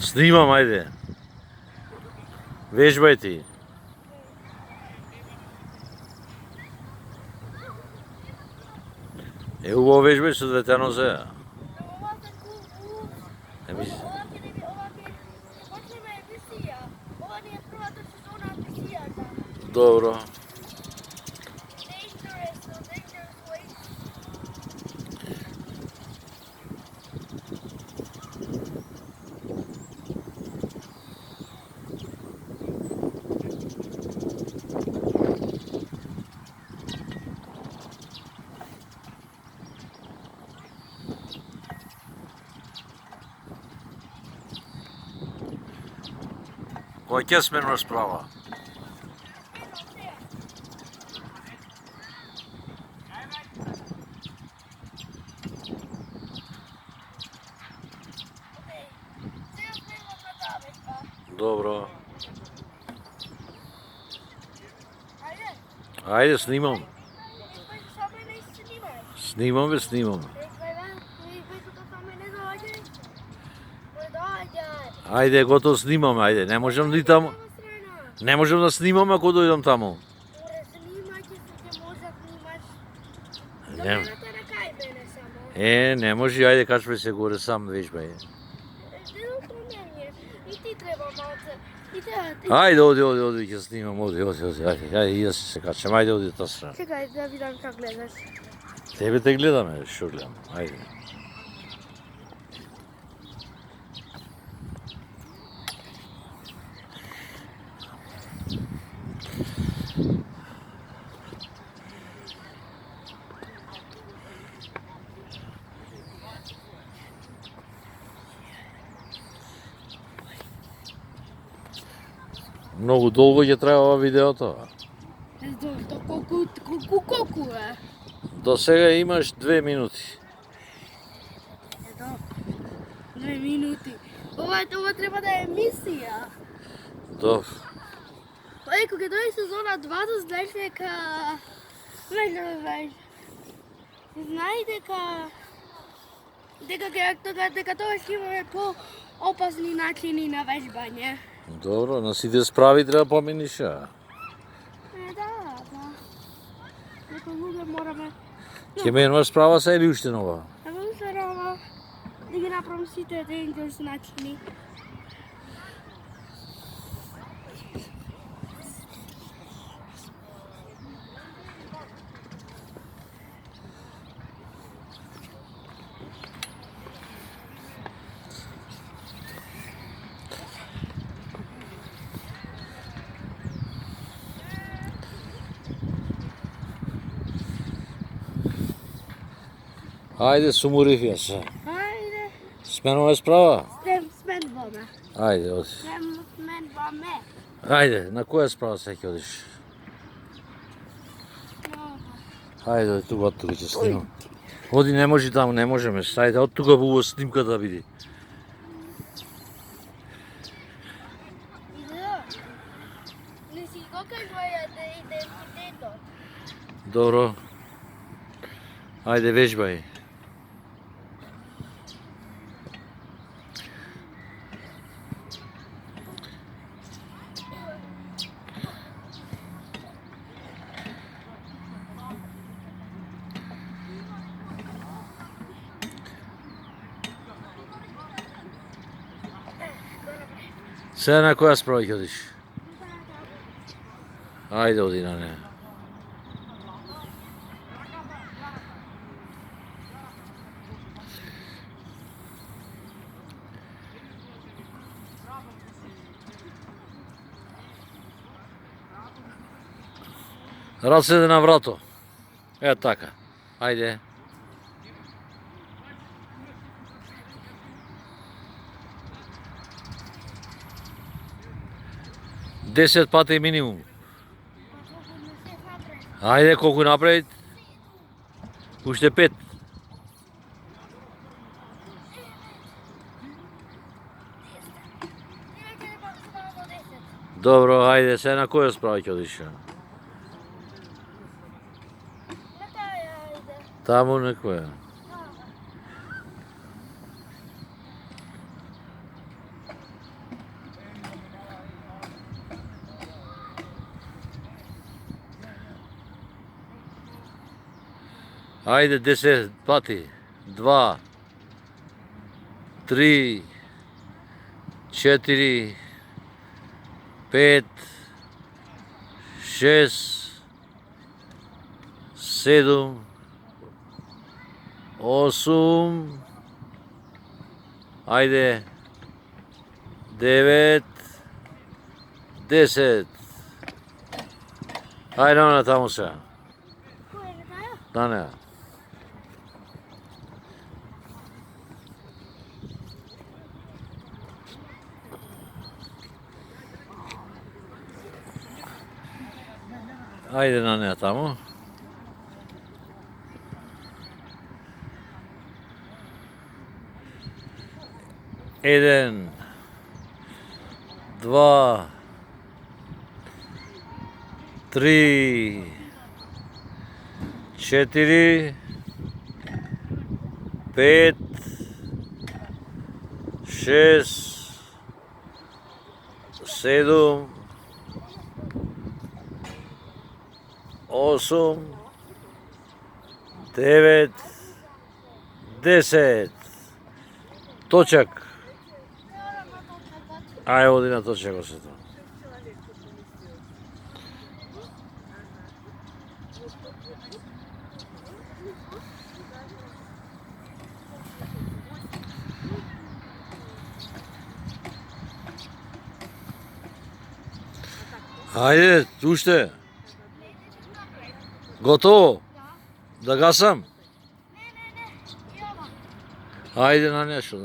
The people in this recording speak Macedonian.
Снимам, ајде. Вежбај ти. Убаво вежбај со двете нозе. Добро. Кој ќе сменуваш права? Добро. Ајде, снимам. Снимам бе, снимам. Ајде, готово снимаме, ајде. Не можам ни таму. Не можам да снимам ако дојдам таму. Не може, ајде, качвај се горе сам, вежбај. Ајде, оди, ќе снимам, оди, ајде, и да се качам, ајде, оди та страна. Чекај да видам как гледаш. Тебе те гледаме, шо гледам, ајде. Многу долго ќе трае видеото. Колку е? До сега имаш 2 минути. Ето, 2 минути. Ова треба да е емисија. Добро. Кога дојде сезона 2, да знаеш дека... Знај дека тоа ќе имаме по-опасни начини на вежбање. Добро, на сите справи треба поминиш, а? Да. Дека луѓе мораме... Ќе менуваш справа са или уште нова? Уште нова. Да ги направам сите dangerous начини. Ајде, сумурив ја се. Ајде. Сменуваш справа? Сменуваме. Ајде, оди. Сменуваме. Ајде, на која справа се ќе одиш? Ајде, оди тука, од тука ќе снимам. Оди, не може таму, не можеме. Ајде, од тука во снимка да види. Не си го кажувајате идентитетот. Добро. Ајде, вежбај. Сега на која справа ќе одиш? Ајде, оди на неа. Рацете на врато. Е така. Ајде. Десет пати минимум. Ајде, колку напред? Уште 5. Добро, ајде, се на која справа ќе одиш? Таму некоја. Ајде 10 пати. 2, 3, 4, 5, 6, 7, 8, ајде 9, 10. Ајде на таму сега. Кој е таја? Да не. Ајде на неа таму. Еден, два, три, четири, пет, шест, седум, осум, девет, 10. Точак. Ај, оди на точак се тоа. Ајде, уште. Готово? Да гасам? Не, и ова. Ајде на нешто.